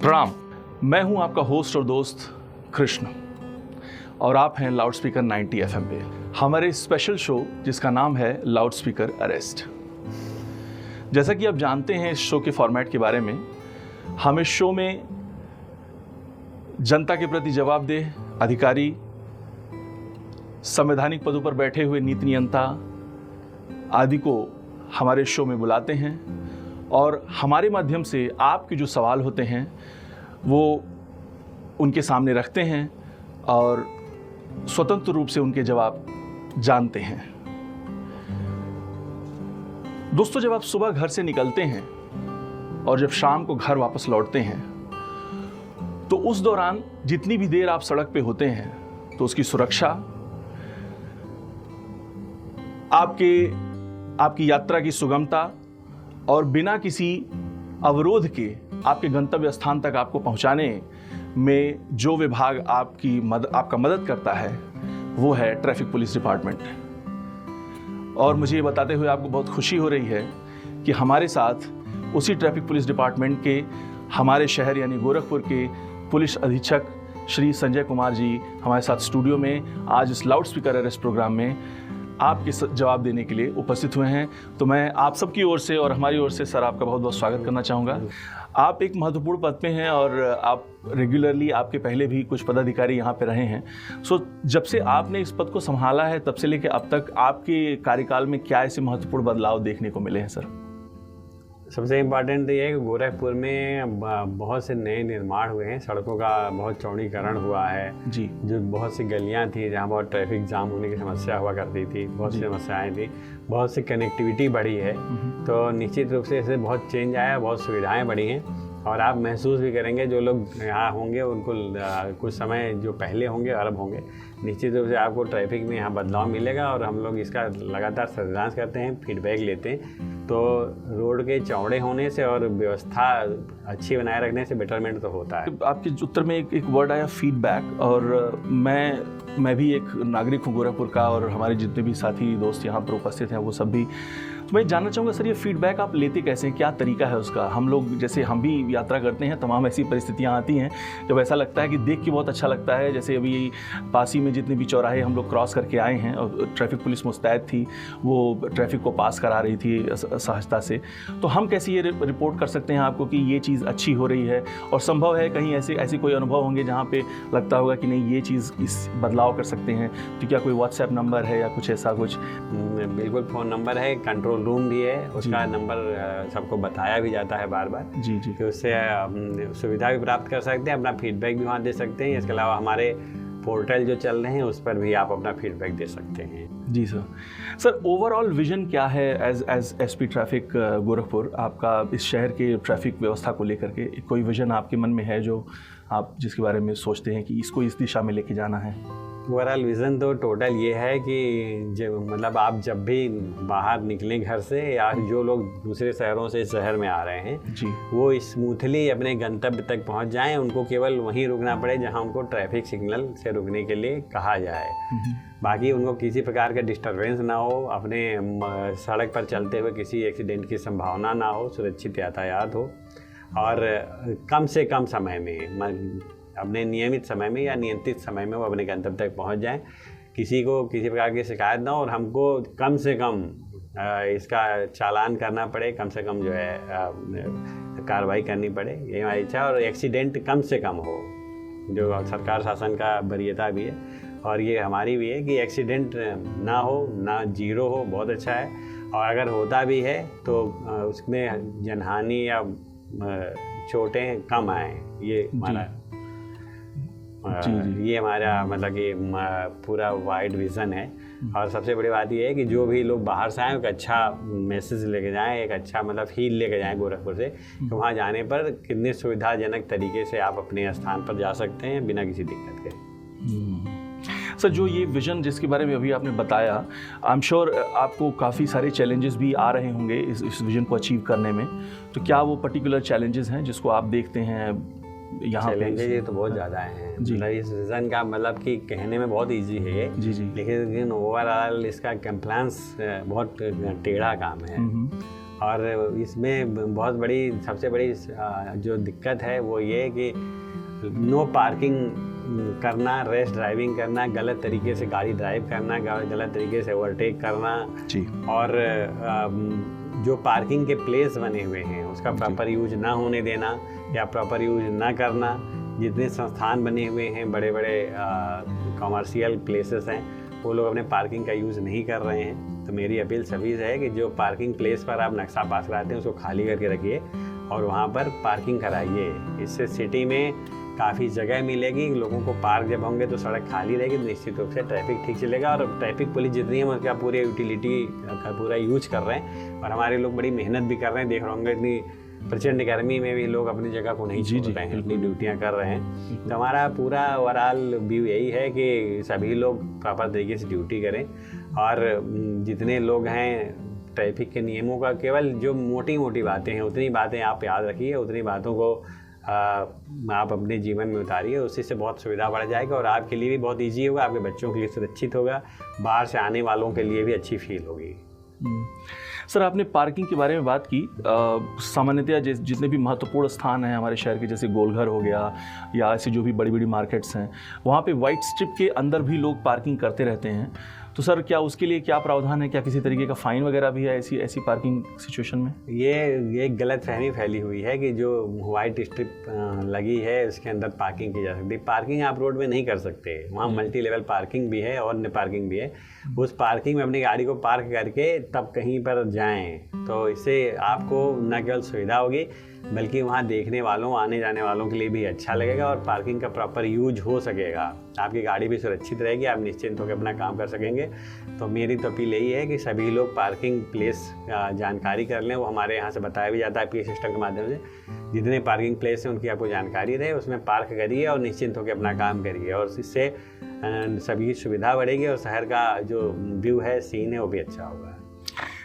प्रणाम। मैं हूं आपका होस्ट और दोस्त कृष्ण और आप हैं लाउड स्पीकर 90 FM पे हमारे स्पेशल शो जिसका नाम है लाउड स्पीकर अरेस्ट। जैसा कि आप जानते हैं इस शो के फॉर्मेट के बारे में, हम इस शो में जनता के प्रति जवाबदेह अधिकारी, संवैधानिक पदों पर बैठे हुए नीति नियंता आदि को हमारे शो में बुलाते हैं और हमारे माध्यम से आपके जो सवाल होते हैं वो उनके सामने रखते हैं और स्वतंत्र रूप से उनके जवाब जानते हैं। दोस्तों, जब आप सुबह घर से निकलते हैं और जब शाम को घर वापस लौटते हैं तो उस दौरान जितनी भी देर आप सड़क पे होते हैं तो उसकी सुरक्षा, आपकी यात्रा की सुगमता और बिना किसी अवरोध के आपके गंतव्य स्थान तक आपको पहुंचाने में जो विभाग आपका मदद करता है वो है ट्रैफिक पुलिस डिपार्टमेंट। और मुझे ये बताते हुए आपको बहुत खुशी हो रही है कि हमारे साथ उसी ट्रैफिक पुलिस डिपार्टमेंट के हमारे शहर यानी गोरखपुर के पुलिस अधीक्षक श्री संजय कुमार जी हमारे साथ स्टूडियो में आज इस लाउड स्पीकर अरेस्ट प्रोग्राम में आपके जवाब देने के लिए उपस्थित हुए हैं। तो मैं आप सबकी ओर से और हमारी ओर से सर आपका बहुत बहुत स्वागत करना चाहूँगा। आप एक महत्वपूर्ण पद पे हैं और आप रेगुलरली, आपके पहले भी कुछ पदाधिकारी यहाँ पे रहे हैं। जब से आपने इस पद को संभाला है तब से लेकर अब तक आपके कार्यकाल में क्या ऐसे महत्वपूर्ण बदलाव देखने को मिले हैं सर? सबसे इम्पॉर्टेंट तो ये है कि गोरखपुर में बहुत से नए निर्माण हुए हैं, सड़कों का बहुत चौड़ीकरण हुआ है जी। जो बहुत सी गलियां थी जहां बहुत ट्रैफिक जाम होने की समस्या हुआ करती थी, बहुत सी समस्याएं थी, बहुत सी कनेक्टिविटी बढ़ी है। तो निश्चित रूप से इससे बहुत चेंज आया, बहुत सुविधाएँ बढ़ी हैं और आप महसूस भी करेंगे जो लोग यहाँ होंगे उनको कुछ समय जो पहले होंगे अरब होंगे, निश्चित रूप से आपको ट्रैफिक में यहाँ बदलाव मिलेगा। और हम लोग इसका लगातार सर्विलांस करते हैं, फीडबैक लेते हैं। तो रोड के चौड़े होने से और व्यवस्था अच्छी बनाए रखने से बेटरमेंट तो होता है। आपके उत्तर में एक वर्ड आया फीडबैक, और मैं भी एक नागरिक हूँ गोरखपुर का और हमारे जितने भी साथी दोस्त यहाँ पर उपस्थित हैं वो सब भी। तो मैं जानना चाहूँगा सर, ये फीडबैक आप लेते कैसे हैं, क्या तरीका है उसका? हम लोग जैसे हम भी यात्रा करते हैं, तमाम ऐसी परिस्थितियाँ आती हैं जब ऐसा लगता है कि देख के बहुत अच्छा लगता है। जैसे अभी पासी में जितने भी चौराहे हम लोग क्रॉस करके आए हैं और ट्रैफिक पुलिस मुस्तैद थी, वो ट्रैफिक को पास करा रही थी सहजता से। तो हम कैसे ये रिपोर्ट कर सकते हैं आपको कि ये चीज़ अच्छी हो रही है? और संभव है कहीं ऐसे कोई अनुभव होंगे जहाँ पे लगता होगा कि नहीं ये चीज़ इस बदलाव कर सकते हैं, तो क्या कोई व्हाट्सएप नंबर है या कुछ ऐसा कुछ? बिल्कुल, फ़ोन नंबर है, कंट्रोल रूम भी है, उसका नंबर सबको बताया भी जाता है बार बार जी जी, कि उससे सुविधा भी प्राप्त कर सकते हैं, अपना फीडबैक भी वहाँ दे सकते हैं। इसके अलावा हमारे पोर्टल जो चल रहे हैं उस पर भी आप अपना फीडबैक दे सकते हैं। जी सर, ओवरऑल विजन क्या है एज एसपी ट्रैफिक गोरखपुर आपका इस शहर के ट्रैफिक व्यवस्था को लेकर के? कोई विजन आपके मन में है जो आप जिसके बारे में सोचते हैं कि इसको इस दिशा में लेके जाना है? ओवरऑल विज़न तो टोटल ये है कि मतलब आप जब भी बाहर निकलें घर से या जो लोग दूसरे शहरों से शहर में आ रहे हैं जी, वो स्मूथली अपने गंतव्य तक पहुंच जाएं। उनको केवल वहीं रुकना पड़े जहां उनको ट्रैफिक सिग्नल से रुकने के लिए कहा जाए। बाकी उनको किसी प्रकार का डिस्टर्बेंस ना हो, अपने सड़क पर चलते हुए किसी एक्सीडेंट की संभावना ना हो, सुरक्षित यातायात हो और कम से कम समय में, अपने नियमित समय में या नियंत्रित समय में वो अपने गंतव्य तक पहुंच जाएं। किसी को किसी प्रकार की शिकायत ना हो और हमको कम से कम इसका चालान करना पड़े, कम से कम जो है कार्रवाई करनी पड़े, ये हमारी इच्छा है। और एक्सीडेंट कम से कम हो, जो सरकार शासन का वरीयता भी है और ये हमारी भी है कि एक्सीडेंट ना हो, ना जीरो हो, बहुत अच्छा है। और अगर होता भी है तो उसमें जनहानि या चोटें कम आएँ, ये हमारा ये हमारा मतलब कि पूरा वाइड विज़न है। और सबसे बड़ी बात ये है कि जो भी लोग बाहर से आएँ एक अच्छा मैसेज लेके जाएं, एक अच्छा मतलब फील लेके जाएं गोरखपुर से, कि वहाँ जाने पर कितने सुविधाजनक तरीके से आप अपने स्थान पर जा सकते हैं बिना किसी दिक्कत के। सर, जो ये विज़न जिसके बारे में अभी आपने बताया, आई एम श्योर आपको काफ़ी सारे चैलेंजेस भी आ रहे होंगे इस विज़न को अचीव करने में। तो क्या वो पर्टिकुलर चैलेंजेस हैं जिसको आप देखते हैं यहाँ पे? चैलेंजेस ये तो बहुत ज़्यादा हैं। मतलब इस विज़न का मतलब कि कहने में बहुत इजी है ये, जी जी, लेकिन ओवरऑल इसका कंप्लायंस बहुत टेढ़ा काम है। और इसमें बहुत बड़ी सबसे बड़ी जो दिक्कत है वो ये है कि नो पार्किंग करना, रैश ड्राइविंग करना, गलत तरीके से गाड़ी ड्राइव करना, गलत तरीके से ओवरटेक करना जी। और जो पार्किंग के प्लेस बने हुए हैं उसका प्रॉपर यूज ना होने देना या प्रॉपर यूज ना करना। जितने संस्थान बने हुए हैं, बड़े बड़े कमर्शियल प्लेसेस हैं, वो लोग अपने पार्किंग का यूज़ नहीं कर रहे हैं। तो मेरी अपील सभी से है कि जो पार्किंग प्लेस पर आप नक्शा पास कराते हैं उसको खाली करके रखिए और वहाँ पर पार्किंग कराइए। इससे सिटी में काफ़ी जगह मिलेगी, लोगों को पार्क जब होंगे तो सड़क खाली रहेगी, तो निश्चित रूप से ट्रैफिक ठीक चलेगा। और ट्रैफिक पुलिस जितनी है उसका पूरे यूटिलिटी का पूरा यूज कर रहे हैं और हमारे लोग बड़ी मेहनत भी कर रहे हैं। देख रहे होंगे इतनी प्रचंड गर्मी में भी लोग अपनी जगह को नहीं छोड़ रहे हैं, अपनी ड्यूटियाँ कर रहे हैं। तो हमारा पूरा ओवरऑल व्यू यही है कि सभी लोग प्रॉपर तरीके से ड्यूटी करें और जितने लोग हैं ट्रैफिक के नियमों का केवल जो मोटी मोटी बातें हैं उतनी बातें आप याद रखिए, उतनी बातों को आप अपने जीवन में उतारिए। उससे से बहुत सुविधा बढ़ जाएगा और आपके लिए भी बहुत ईजी होगा, आपके बच्चों के लिए सुरक्षित होगा, बाहर से आने वालों के लिए भी अच्छी फील होगी। सर, आपने पार्किंग के बारे में बात की। सामान्यतः जितने भी महत्वपूर्ण स्थान हैं हमारे शहर के, जैसे गोलघर हो गया या ऐसे जो भी बड़ी बड़ी मार्केट्स हैं, वहाँ पे वाइट स्ट्रिप के अंदर भी लोग पार्किंग करते रहते हैं। तो सर, क्या उसके लिए क्या प्रावधान है? क्या किसी तरीके का फाइन वगैरह भी है ऐसी पार्किंग सिचुएशन में? ये गलतफहमी फैली हुई है कि जो वाइट स्ट्रिप लगी है उसके अंदर पार्किंग की जा सकती है। पार्किंग आप रोड में नहीं कर सकते, वहाँ मल्टी लेवल पार्किंग भी है और अन्य पार्किंग भी है। उस पार्किंग में अपनी गाड़ी को पार्क करके तब कहीं पर जाएं, तो इससे आपको न केवल सुविधा होगी बल्कि वहाँ देखने वालों, आने जाने वालों के लिए भी अच्छा लगेगा और पार्किंग का प्रॉपर यूज हो सकेगा। आपकी गाड़ी भी सुरक्षित रहेगी, आप निश्चिंत होकर अपना काम कर सकेंगे। तो मेरी तो अपील यही है कि सभी लोग पार्किंग प्लेस जानकारी कर लें। वो हमारे यहाँ से बताया भी जाता है पी सिस्टम के माध्यम से। जितने पार्किंग प्लेस हैं उनकी आपको जानकारी रहे, उसमें पार्क करिए और निश्चिंत होकर अपना काम करिए और इससे सभी सुविधा बढ़ेगी और शहर का जो व्यू है, सीन है, वो भी अच्छा होगा।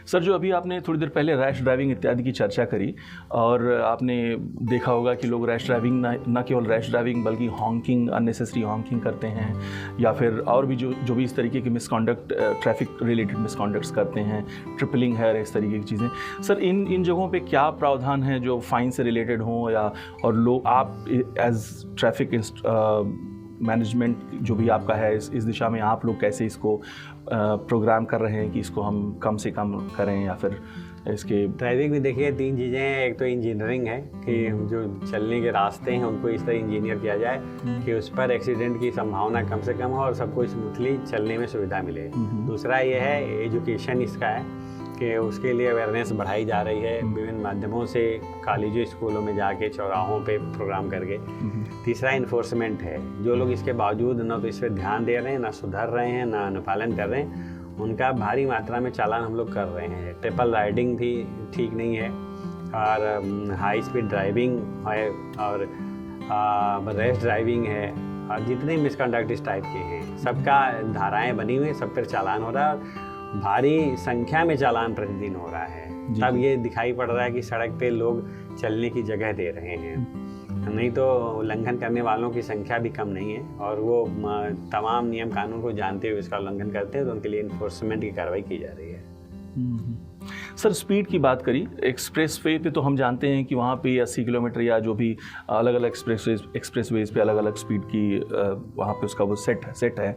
सर, जो अभी आपने थोड़ी देर पहले रैश ड्राइविंग इत्यादि की चर्चा करी और आपने देखा होगा कि लोग रैश ड्राइविंग न केवल रैश ड्राइविंग बल्कि हॉन्किंग, अननेसेसरी हॉन्किंग करते हैं या फिर और भी जो भी इस तरीके की मिसकॉन्डक्ट, ट्रैफिक रिलेटेड मिसकॉन्डक्ट्स करते हैं, ट्रिपलिंग है, इस तरीके की चीज़ें। सर, इन जगहों पे क्या प्रावधान है जो फाइन से रिलेटेड हों या और लोग आप एज ट्रैफिक मैनेजमेंट जो भी आपका है इस दिशा में आप लोग कैसे इसको प्रोग्राम कर रहे हैं कि इसको हम कम से कम करें या फिर इसके? ट्रैफिक में देखिए 3 चीज़ें हैं। एक तो इंजीनियरिंग है कि जो चलने के रास्ते हैं उनको इस तरह इंजीनियर किया जाए कि उस पर एक्सीडेंट की संभावना कम से कम हो और सबको स्मूथली चलने में सुविधा मिले। दूसरा ये है एजुकेशन इसका है कि उसके लिए अवेयरनेस बढ़ाई जा रही है विभिन्न माध्यमों से, कॉलेजों, स्कूलों में जाके, चौराहों पे प्रोग्राम करके। तीसरा इन्फोर्समेंट है। जो लोग इसके बावजूद ना तो इस पर ध्यान दे रहे हैं, ना सुधर रहे हैं, ना अनुपालन कर रहे हैं, उनका भारी मात्रा में चालान हम लोग कर रहे हैं। ट्रिपल राइडिंग भी ठीक नहीं है और हाई स्पीड ड्राइविंग है और रैश ड्राइविंग है और जितने मिसकंडक्ट इस टाइप के हैं सबका धाराएँ बनी हुई, सब पर चालान हो रहा है। भारी संख्या में चालान प्रतिदिन हो रहा है। तब ये दिखाई पड़ रहा है कि सड़क पे लोग चलने की जगह दे रहे हैं, नहीं तो उल्लंघन करने वालों की संख्या भी कम नहीं है और वो तमाम नियम कानून को जानते हुए इसका उल्लंघन करते हैं, तो उनके लिए इन्फोर्समेंट की कार्रवाई की जा रही है। सर, स्पीड की बात करी, एक्सप्रेस वे पे तो हम जानते हैं कि वहाँ पे 80 किलोमीटर या जो भी अलग अलग एक्सप्रेस वेज पे अलग अलग स्पीड की वहाँ पे उसका वो सेट है।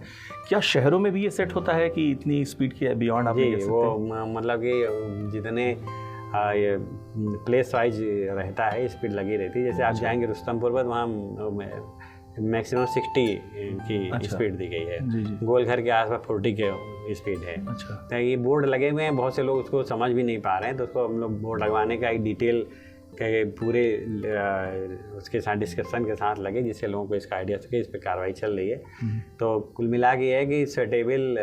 क्या शहरों में भी ये सेट होता है कि इतनी स्पीड की बियॉन्ड आप? जी, वो मतलब कि जितने ये प्लेस वाइज रहता है स्पीड लगी रहती है। जैसे आप जाएंगे रुस्तमपुर पर, वहाँ मैक्सिमम 60 की स्पीड दी गई है। गोलघर के आसपास 40 के स्पीड है। तो ये बोर्ड लगे हुए हैं, बहुत से लोग उसको समझ भी नहीं पा रहे हैं, तो उसको हम लोग बोर्ड लगवाने का एक डिटेल के पूरे उसके साथ डिस्कशन के साथ लगे जिससे लोगों को इसका आइडिया सके। इस पर कार्रवाई चल रही है। तो कुल मिला के ये है कि सर्टेबल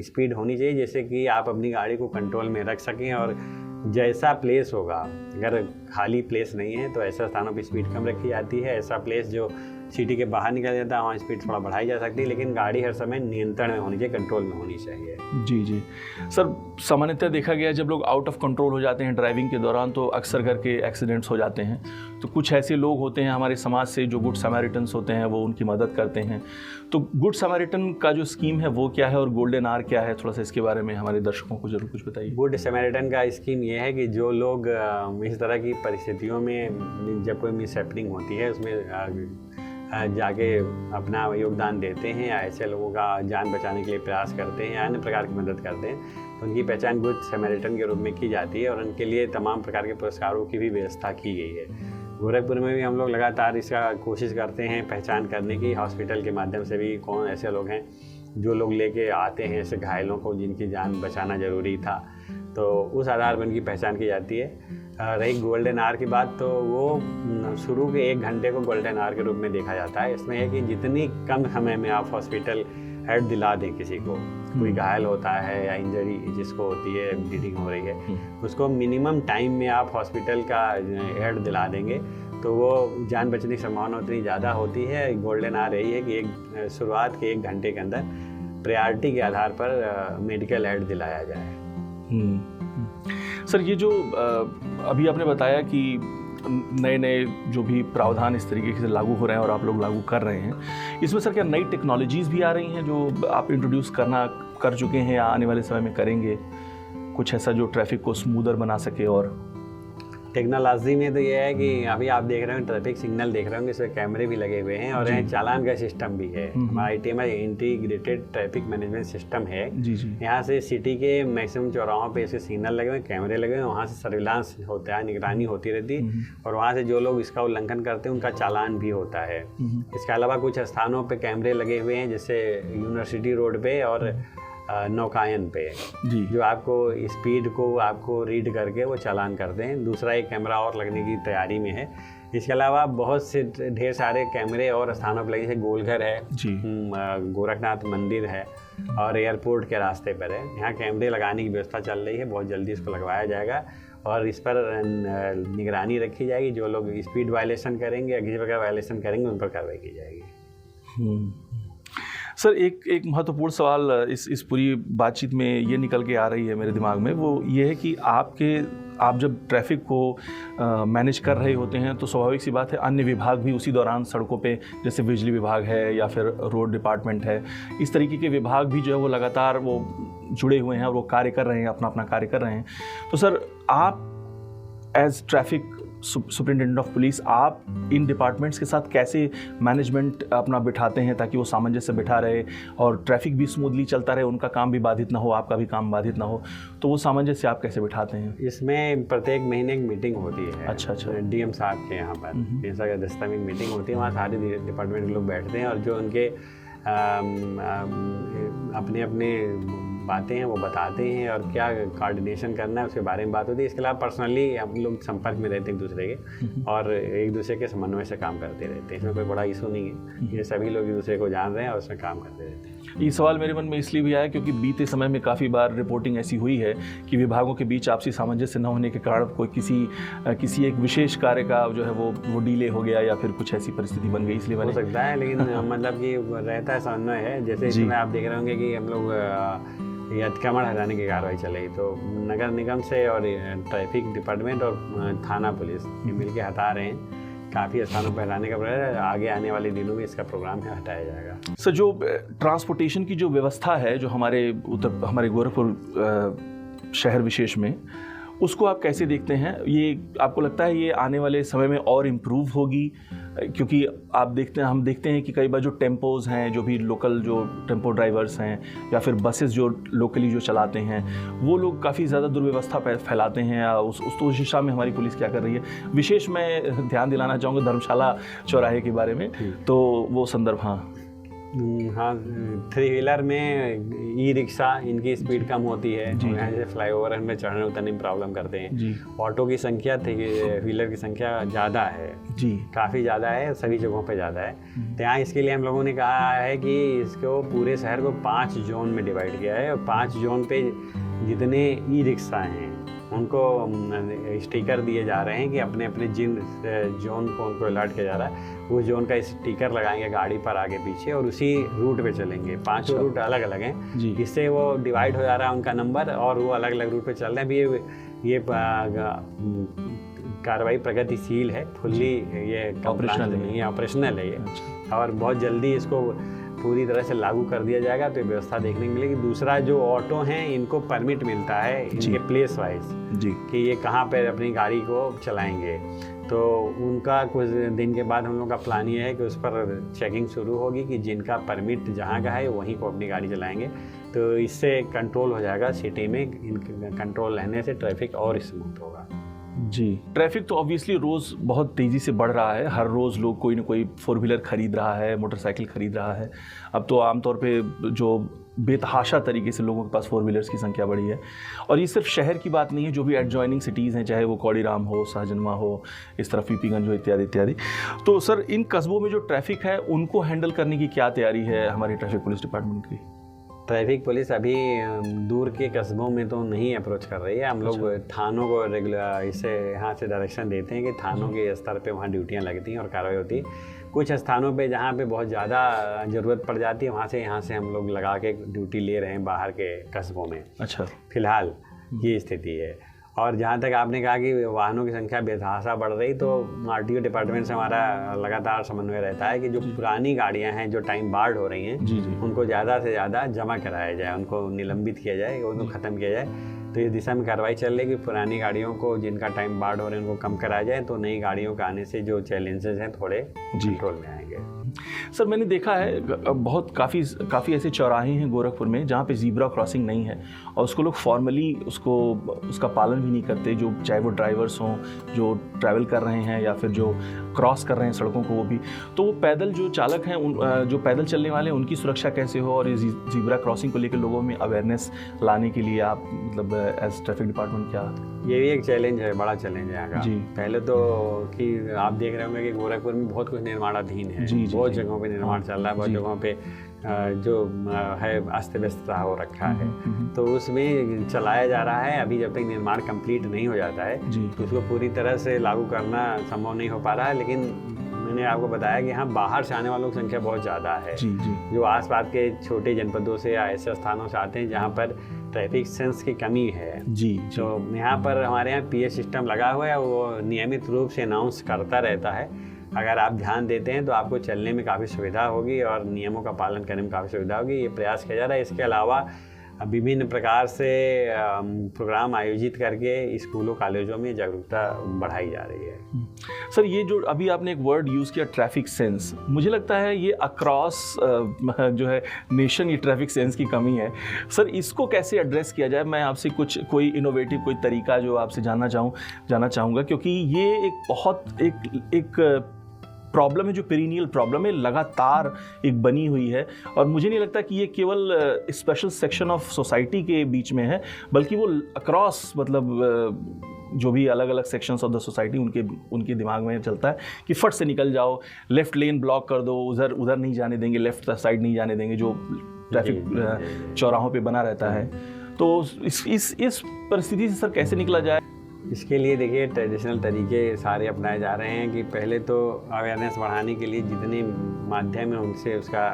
स्पीड होनी चाहिए जैसे कि आप अपनी गाड़ी को कंट्रोल में रख सकें और जैसा प्लेस होगा, अगर खाली प्लेस नहीं है तो ऐसा स्थानों पर स्पीड कम रखी जाती है। ऐसा प्लेस जो सिटी के बाहर निकल जाता है वहाँ स्पीड थोड़ा बढ़ाई जा सकती है, लेकिन गाड़ी हर समय नियंत्रण में होनी चाहिए, कंट्रोल में होनी चाहिए। जी सर, सामान्यतः देखा गया जब लोग आउट ऑफ कंट्रोल हो जाते हैं ड्राइविंग के दौरान तो अक्सर करके एक्सीडेंट्स हो जाते हैं। तो कुछ ऐसे लोग होते हैं हमारे समाज से जो गुड समैरिटन्स होते हैं, वो उनकी मदद करते हैं। तो गुड समैरिटन का जो स्कीम है वो क्या है और गोल्डन आवर क्या है, थोड़ा सा इसके बारे में हमारे दर्शकों को जरूर कुछ बताइए। गुड समैरिटन का स्कीम ये है कि जो लोग इस तरह की परिस्थितियों में जब कोई मिसहैपनिंग होती है उसमें जाके अपना योगदान देते हैं या ऐसे लोगों का जान बचाने के लिए प्रयास करते हैं या अन्य प्रकार की मदद करते हैं, तो उनकी पहचान गुड समैरिटन के रूप में की जाती है और उनके लिए तमाम प्रकार के पुरस्कारों की भी व्यवस्था की गई है। गोरखपुर में भी हम लोग लगातार इसका कोशिश करते हैं पहचान करने की। हॉस्पिटल के माध्यम से भी कौन ऐसे लोग हैं जो लोग लेके आते हैं ऐसे घायलों को जिनकी जान बचाना ज़रूरी था, तो उस आधार पर उनकी पहचान की जाती है। रही गोल्डन आवर की बात, तो वो शुरू के 1 घंटे को गोल्डन आवर के रूप में देखा जाता है। इसमें है कि जितनी कम समय में आप हॉस्पिटल हेड दिला दें किसी को, कोई घायल होता है या इंजरी जिसको होती है, ब्लीडिंग हो रही है, उसको मिनिमम टाइम में आप हॉस्पिटल का हेड दिला देंगे तो वो जान बचने की संभावना उतनी ज़्यादा होती है। गोल्डन आवर यही है कि शुरुआत के 1 घंटे के अंदर प्रायोरिटी के आधार पर मेडिकल हेड दिलाया जाए। सर, ये जो अभी आपने बताया कि नए नए जो भी प्रावधान इस तरीके से लागू हो रहे हैं और आप लोग लागू कर रहे हैं, इसमें सर क्या नई टेक्नोलॉजीज़ भी आ रही हैं जो आप इंट्रोड्यूस कर चुके हैं या आने वाले समय में करेंगे, कुछ ऐसा जो ट्रैफिक को स्मूदर बना सके? और टेक्नोलॉजी में तो ये है कि अभी आप देख रहे हो ट्रैफिक सिग्नल देख रहे होंगे, इसमें कैमरे भी लगे हुए हैं और चालान का सिस्टम भी है। हमारा ITMI integrated traffic management system है। यहाँ से सिटी के मैक्सिमम चौराहों पे इसके सिग्नल लगे हुए हैं, कैमरे लगे हुए हैं, वहाँ से सर्विलांस होता है, निगरानी होती रहती है और वहाँ से जो लोग इसका उल्लंघन करते हैं उनका चालान भी होता है। इसके अलावा कुछ स्थानों पर कैमरे लगे हुए हैं जैसे यूनिवर्सिटी रोड पे और नौकायन पे जी, जो आपको स्पीड को आपको रीड करके वो चालान करते हैं। दूसरा एक कैमरा और लगने की तैयारी में है। इसके अलावा बहुत से ढेर सारे कैमरे और स्थानों पर लगे, जैसे गोलघर है जी, गोरखनाथ मंदिर है और एयरपोर्ट के रास्ते पर है। यहाँ कैमरे लगाने की व्यवस्था चल रही है, बहुत जल्दी इसको लगवाया जाएगा और इस पर निगरानी रखी जाएगी। जो लोग स्पीड वायलेशन करेंगे या किसी प्रकार वायलेशन करेंगे उन पर कार्रवाई की जाएगी। सर, एक महत्वपूर्ण सवाल इस पूरी बातचीत में ये निकल के आ रही है मेरे दिमाग में, वो ये है कि आप जब ट्रैफिक को मैनेज कर रहे होते हैं तो स्वाभाविक सी बात है अन्य विभाग भी उसी दौरान सड़कों पे, जैसे बिजली विभाग है या फिर रोड डिपार्टमेंट है, इस तरीके के विभाग भी जो है वो लगातार वो जुड़े हुए हैं और वो कार्य कर रहे हैं, अपना कार्य कर रहे हैं। तो सर, आप as traffic superintendent of police, आप इन डिपार्टमेंट्स के साथ कैसे मैनेजमेंट अपना बिठाते हैं ताकि वो सामंजस्य बिठा रहे और ट्रैफिक भी स्मूथली चलता रहे, उनका काम भी बाधित ना हो, आपका भी काम बाधित ना हो, तो वो सामंजस्य आप कैसे बिठाते हैं? इसमें प्रत्येक महीने एक मीटिंग होती है। अच्छा। DM साहब के यहाँ पर 3 में मीटिंग होती है, वहाँ सारे डिपार्टमेंट के लोग बैठते हैं और जो उनके अपने बातें हैं वो बताते हैं और क्या कोऑर्डिनेशन करना है उसके बारे में बात होती है। इसके अलावा पर्सनली हम लोग संपर्क में रहते हैं एक दूसरे के और एक दूसरे के समन्वय से काम करते रहते हैं। इसमें कोई बड़ा इशू नहीं है, ये सभी लोग एक दूसरे को जान रहे हैं और उसमें काम करते रहते हैं। ये सवाल मेरे मन में इसलिए भी आया क्योंकि बीते समय में काफ़ी बार रिपोर्टिंग ऐसी हुई है कि विभागों के बीच आपसी सामंजस्य न होने के कारण कोई किसी एक विशेष कार्य का जो है वो डिले हो गया या फिर कुछ ऐसी परिस्थिति बन गई, इसलिए हो सकता है। लेकिन मतलब कि रहता है, समन्वय है। जैसे इसमें आप देख रहे होंगे कि हम लोग ये अतिक्रमण हटाने की कार्रवाई चल रही, तो नगर निगम से और ट्रैफिक डिपार्टमेंट और थाना पुलिस ये मिल के हटा रहे हैं। काफ़ी स्थानों पर हटाने का प्रयास है, आगे आने वाले दिनों में इसका प्रोग्राम है, हटाया जाएगा। सर, जो ट्रांसपोर्टेशन की जो व्यवस्था है जो हमारे गोरखपुर शहर विशेष में, उसको आप कैसे देखते हैं? ये आपको लगता है ये आने वाले समय में और इम्प्रूव होगी? क्योंकि हम देखते हैं कि कई बार जो टेम्पोज़ हैं, जो भी लोकल जो टेम्पो ड्राइवर्स हैं या फिर बसेस जो लोकली जो चलाते हैं, वो लोग काफ़ी ज़्यादा दुर्व्यवस्था फैलाते हैं। उस दिशा में हमारी पुलिस क्या कर रही है? विशेष मैं ध्यान दिलाना चाहूँगा धर्मशाला चौराहे के बारे में, तो वो संदर्भ। हाँ, 3 व्हीलर में ई-रिक्शा, इनकी स्पीड कम होती है, यहाँ से फ्लाईओवर में चढ़ने उतरने में प्रॉब्लम करते हैं। ऑटो की संख्या, 3 व्हीलर की संख्या ज़्यादा है जी, काफ़ी ज़्यादा है, सभी जगहों पे ज़्यादा है। तो यहाँ इसके लिए हम लोगों ने कहा है कि इसको पूरे शहर को 5 जोन में डिवाइड किया है और 5 जोन पे जितने ई-रिक्शा हैं उनको स्टिकर दिए जा रहे हैं कि अपने जिन जोन को उनको अलर्ट किया जा रहा है उस जोन का स्टिकर लगाएंगे गाड़ी पर आगे पीछे और उसी रूट पे चलेंगे। 5 रूट अलग अलग हैं, इससे वो डिवाइड हो जा रहा है उनका नंबर और वो अलग अलग रूट पे चल रहे हैं। अभी ये कार्रवाई प्रगतिशील है, फुल्ली ये ऑपरेशनल नहीं है, ऑपरेशनल है ये, और बहुत जल्दी इसको पूरी तरह से लागू कर दिया जाएगा। तो ये व्यवस्था देखने को मिलेगी। दूसरा, जो ऑटो हैं इनको परमिट मिलता है इनके प्लेस वाइज जी कि ये कहाँ पर अपनी गाड़ी को चलाएंगे। तो उनका कुछ दिन के बाद हम लोग का प्लान ये है कि उस पर चेकिंग शुरू होगी कि जिनका परमिट जहाँ का है वहीं को अपनी गाड़ी चलाएंगे। तो इससे कंट्रोल हो जाएगा सिटी में, इन कंट्रोल रहने से ट्रैफिक और स्मूथ होगा। जी, ट्रैफिक तो ऑब्वियसली रोज़ बहुत तेज़ी से बढ़ रहा है। हर रोज़ लोग कोई ना कोई 4 व्हीलर ख़रीद रहा है, मोटरसाइकिल ख़रीद रहा है। अब तो आमतौर पे जो बेतहाशा तरीके से लोगों के पास 4 व्हीलर्स की संख्या बढ़ी है। और ये सिर्फ शहर की बात नहीं है, जो भी एडजॉइनिंग सिटीज़ हैं, चाहे वो कौड़ीराम हो, शाहजनवा हो, इस तरफ पीपीगंज हो, इत्यादि इत्यादि। तो सर, इन कस्बों में जो ट्रैफिक है उनको हैंडल करने की क्या तैयारी है हमारी ट्रैफिक पुलिस डिपार्टमेंट की? ट्रैफिक पुलिस अभी दूर के कस्बों में तो नहीं अप्रोच कर रही है। हम लोग थानों को रेगुलर इसे यहाँ से डायरेक्शन देते हैं कि थानों के स्तर पे वहाँ ड्यूटियाँ लगती हैं और कार्रवाई होती है। कुछ स्थानों पे जहाँ पे बहुत ज़्यादा ज़रूरत पड़ जाती है वहाँ से हम लोग लगा के ड्यूटी ले रहे हैं बाहर के कस्बों में। अच्छा, फिलहाल ये स्थिति है। और जहाँ तक आपने कहा कि वाहनों की संख्या बेतहाशा बढ़ रही, तो आरटीओ डिपार्टमेंट से हमारा लगातार समन्वय रहता है कि जो पुरानी गाड़ियाँ हैं जो टाइम बार्ड हो रही हैं, जी जी, उनको ज़्यादा से ज़्यादा जमा कराया जाए, उनको निलंबित किया जाए, उनको ख़त्म किया जाए। तो इस दिशा में कार्रवाई चल रही है कि पुरानी गाड़ियों को जिनका टाइम बार्ड हो रहे हैं उनको कम कराया जाए, तो नई गाड़ियों के आने से जो चैलेंजेस हैं थोड़े कंट्रोल में आएंगे। सर, मैंने देखा है बहुत काफ़ी ऐसे चौराहे हैं गोरखपुर में जहाँ पे ज़ीब्रा क्रॉसिंग नहीं है और उसको लोग फॉर्मली उसका पालन भी नहीं करते, जो चाहे वो ड्राइवर्स हों जो ट्रैवल कर रहे हैं या फिर जो क्रॉस कर रहे हैं सड़कों को, वो भी। तो वो पैदल जो चालक हैं, जो पैदल चलने वाले हैं, उनकी सुरक्षा कैसे हो, और ये ज़ीब्रा क्रॉसिंग को लेकर लोगों में अवेयरनेस लाने के लिए आप मतलब एज ट्रैफिक डिपार्टमेंट क्या? ये भी एक चैलेंज है, बड़ा चैलेंज है यहाँ का। जी। पहले तो कि आप देख रहे होंगे कि गोरखपुर में बहुत कुछ निर्माणाधीन है, बहुत जगहों पे निर्माण चल रहा है, बहुत जगहों पे जो है अस्त व्यस्त हो रखा है, तो उसमें चलाया जा रहा है। अभी जब तक निर्माण कंप्लीट नहीं हो जाता है तो उसको पूरी तरह से लागू करना संभव नहीं हो पा रहा है। लेकिन मैंने आपको बताया कि यहाँ बाहर से आने वालों की संख्या बहुत ज़्यादा है, जो आसपास के छोटे जनपदों से या ऐसे स्थानों से आते हैं जहाँ पर ट्रैफिक सेंस की कमी है। जी, तो यहाँ पर हमारे यहाँ पीएस सिस्टम लगा हुआ है, वो नियमित रूप से अनाउंस करता रहता है। अगर आप ध्यान देते हैं तो आपको चलने में काफ़ी सुविधा होगी और नियमों का पालन करने में काफ़ी सुविधा होगी। ये प्रयास किया जा रहा है। इसके अलावा विभिन्न प्रकार से प्रोग्राम आयोजित करके स्कूलों कॉलेजों में जागरूकता बढ़ाई जा रही है। सर, ये जो अभी आपने एक वर्ड यूज़ किया ट्रैफिक सेंस, मुझे लगता है ये अक्रॉस जो है नेशन ये ट्रैफिक सेंस की कमी है। सर, इसको कैसे एड्रेस किया जाए? मैं आपसे कोई इनोवेटिव कोई तरीका जो आपसे जानना चाहूँगा, क्योंकि ये एक बहुत एक प्रॉब्लम है जो पेरिनियल प्रॉब्लम है, लगातार एक बनी हुई है। और मुझे नहीं लगता कि ये केवल स्पेशल सेक्शन ऑफ सोसाइटी के बीच में है, बल्कि वो अक्रॉस मतलब जो भी अलग अलग सेक्शंस ऑफ द सोसाइटी उनके दिमाग में चलता है कि फट से निकल जाओ, लेफ़्ट लेन ब्लॉक कर दो, उधर नहीं जाने देंगे, लेफ़्ट साइड नहीं जाने देंगे, जो ट्रैफिक चौराहों पे बना रहता है। तो इस परिस्थिति से सर कैसे निकला जाए? इसके लिए देखिए ट्रेडिशनल तरीके सारे अपनाए जा रहे हैं कि पहले तो अवेयरनेस बढ़ाने के लिए जितने माध्यम है उनसे उसका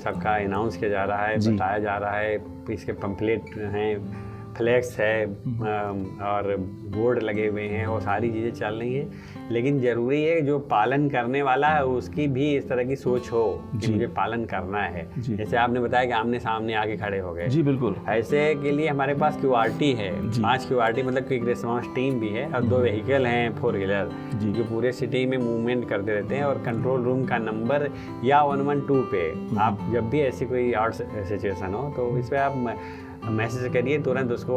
सबका अनाउंस किया जा रहा है, बताया जा रहा है। इसके पम्फलेट हैं, फ्लैक्स है और बोर्ड लगे हुए हैं, वो सारी चीज़ें चल रही हैं। लेकिन ज़रूरी है जो पालन करने वाला है उसकी भी इस तरह की सोच हो कि मुझे पालन करना है। जैसे आपने बताया कि आमने सामने आके खड़े हो गए, जी बिल्कुल, ऐसे के लिए हमारे पास QRT है, 5 QRT मतलब क्विक रिस्पॉन्स टीम भी है, और 2 व्हीकल हैं 4 व्हीलर जो पूरे सिटी में मूवमेंट करते रहते हैं। और कंट्रोल रूम का नंबर या 112 पे आप जब भी ऐसी कोई आउट सिचुएशन हो तो इस पर आप मैसेज करिए, तुरंत उसको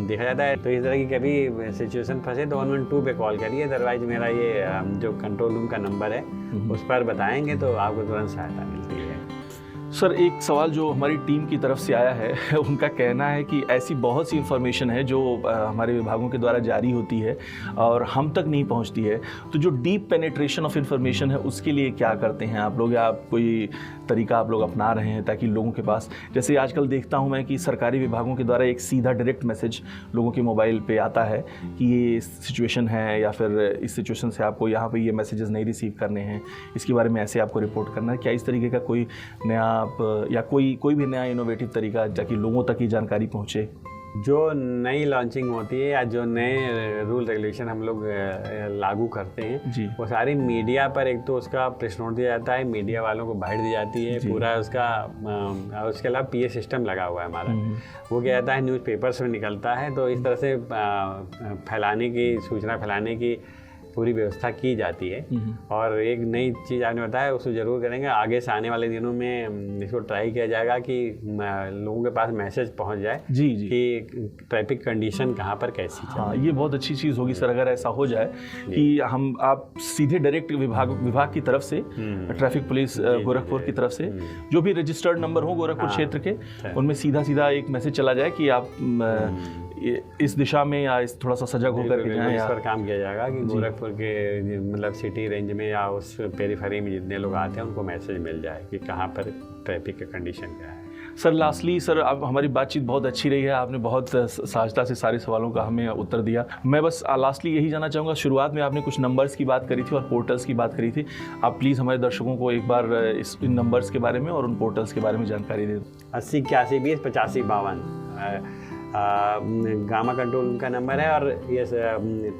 देखा जाता है। तो इस तरह की कभी सिचुएशन फंसे तो 112 पे कॉल करिए, अदरवाइज मेरा ये जो कंट्रोल रूम का नंबर है उस पर बताएंगे तो आपको तुरंत सहायता मिलती है। सर, एक सवाल जो हमारी टीम की तरफ से आया है उनका कहना है कि ऐसी बहुत सी इन्फॉर्मेशन है जो हमारे विभागों के द्वारा जारी होती है और हम तक नहीं पहुंचती है, तो जो डीप पेनिट्रेशन ऑफ इन्फॉर्मेशन है उसके लिए क्या करते हैं आप लोग, या आप कोई तरीका आप लोग अपना रहे हैं ताकि लोगों के पास, जैसे आजकल देखता हूं मैं कि सरकारी विभागों के द्वारा एक सीधा डायरेक्ट मैसेज लोगों के मोबाइल पे आता है कि ये सिचुएशन है या फिर इस सिचुएशन से आपको यहाँ पे ये मैसेजेस नहीं रिसीव करने हैं, इसके बारे में ऐसे आपको रिपोर्ट करना है। क्या इस तरीके का कोई नया या कोई भी नया इनोवेटिव तरीका ताकि लोगों तक ये जानकारी पहुँचे? जो नई लॉन्चिंग होती है या जो नए रूल रेगुलेशन हम लोग लागू करते हैं जी। वो सारी मीडिया पर एक तो उसका प्रेस नोट दिया जाता है, मीडिया वालों को बाइट दी जाती है, पूरा उसका उसके अलावा पीए सिस्टम लगा हुआ है हमारा, वो क्या जाता है न्यूज़पेपर्स में निकलता है। तो इस तरह से फैलाने की, सूचना फैलाने की पूरी व्यवस्था की जाती है। और एक नई चीज़ आपने बताया उसको ज़रूर करेंगे, आगे से आने वाले दिनों में इसको ट्राई किया जाएगा कि लोगों के पास मैसेज पहुंच जाए जी जी कि ट्रैफिक कंडीशन कहाँ पर कैसी चल। हाँ, ये बहुत अच्छी चीज़ होगी सर अगर ऐसा हो जाए कि आप सीधे डायरेक्ट विभाग की तरफ से, ट्रैफिक पुलिस गोरखपुर की तरफ से जो भी रजिस्टर्ड नंबर हो गोरखपुर क्षेत्र के, उनमें सीधा सीधा एक मैसेज चला जाए कि आप इस दिशा में या इस थोड़ा सा सजग होकर के जाएं। इस पर काम किया जाएगा कि गोरखपुर के मतलब सिटी रेंज में या उस पेरीफेरी में जितने लोग आते हैं उनको मैसेज मिल जाए कि कहाँ पर ट्रैफिक का कंडीशन क्या है। सर लास्टली सर, अब हमारी बातचीत बहुत अच्छी रही है, आपने बहुत सहजता से सारे सवालों का हमें उत्तर दिया। मैं बस लास्टली यही जानना चाहूँगा, शुरुआत में आपने कुछ नंबर्स की बात करी थी और पोर्टल्स की बात करी थी, आप प्लीज़ हमारे दर्शकों को एक बार इन नंबर्स के बारे में और उन पोर्टल्स के बारे में जानकारी दे दें। 80 81 20 85 52 गामा कंट्रोल उनका नंबर है। और ये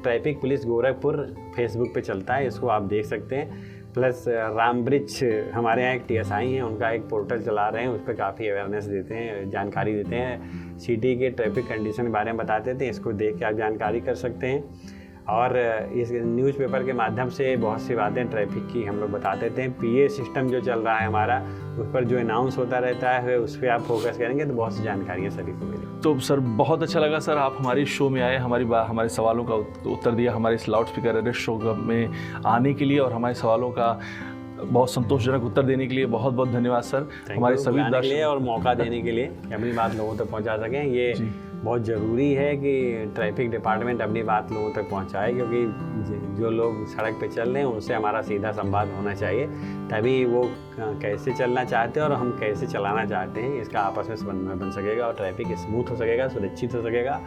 ट्रैफिक पुलिस गोरखपुर फेसबुक पे चलता है, इसको आप देख सकते हैं। प्लस रामब्रिज हमारे यहाँ एक TSI हैं, उनका एक पोर्टल चला रहे हैं, उस पर काफ़ी अवेयरनेस देते हैं, जानकारी देते हैं, सिटी के ट्रैफिक कंडीशन के बारे में बताते थे, इसको देख के आप जानकारी कर सकते हैं। और इस न्यूज़पेपर के माध्यम से बहुत सी बातें ट्रैफिक की हम लोग बता देते हैं। PA सिस्टम जो चल रहा है हमारा, उस पर जो अनाउंस होता रहता है उस पर आप फोकस करेंगे तो बहुत सी जानकारियाँ सभी को मिलेंगी। तो सर बहुत अच्छा लगा सर, आप हमारे शो में आए, हमारे सवालों का उत्तर दिया, हमारे इस लाउड स्पीकर एड्रेस शो में आने के लिए और हमारे सवालों का बहुत संतोषजनक उत्तर देने के लिए बहुत बहुत धन्यवाद सर। हमारे सभी दर्शकों और मौका देने के लिए कि अपनी बात लोगों तक पहुंचा सकें, ये बहुत ज़रूरी है कि ट्रैफिक डिपार्टमेंट अपनी बात लोगों तक पहुंचाए, क्योंकि जो लोग सड़क पे चल रहे हैं उनसे हमारा सीधा संवाद होना चाहिए, तभी वो कैसे चलना चाहते हैं और हम कैसे चलाना चाहते हैं इसका आपस में समन्वय बन सकेगा और ट्रैफिक स्मूथ हो सकेगा, सुरक्षित हो सकेगा।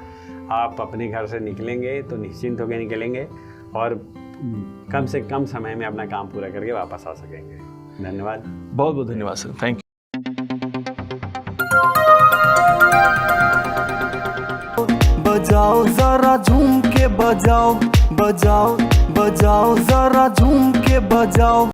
आप अपने घर से निकलेंगे तो निश्चिंत होकर निकलेंगे और कम से कम समय में अपना काम पूरा करके वापस आ सकेंगे। धन्यवाद, बहुत बहुत धन्यवाद सर, थैंक यू। बजाओ जरा झूम के बजाओ, बजाओ बजाओ जरा झूम के बजाओ।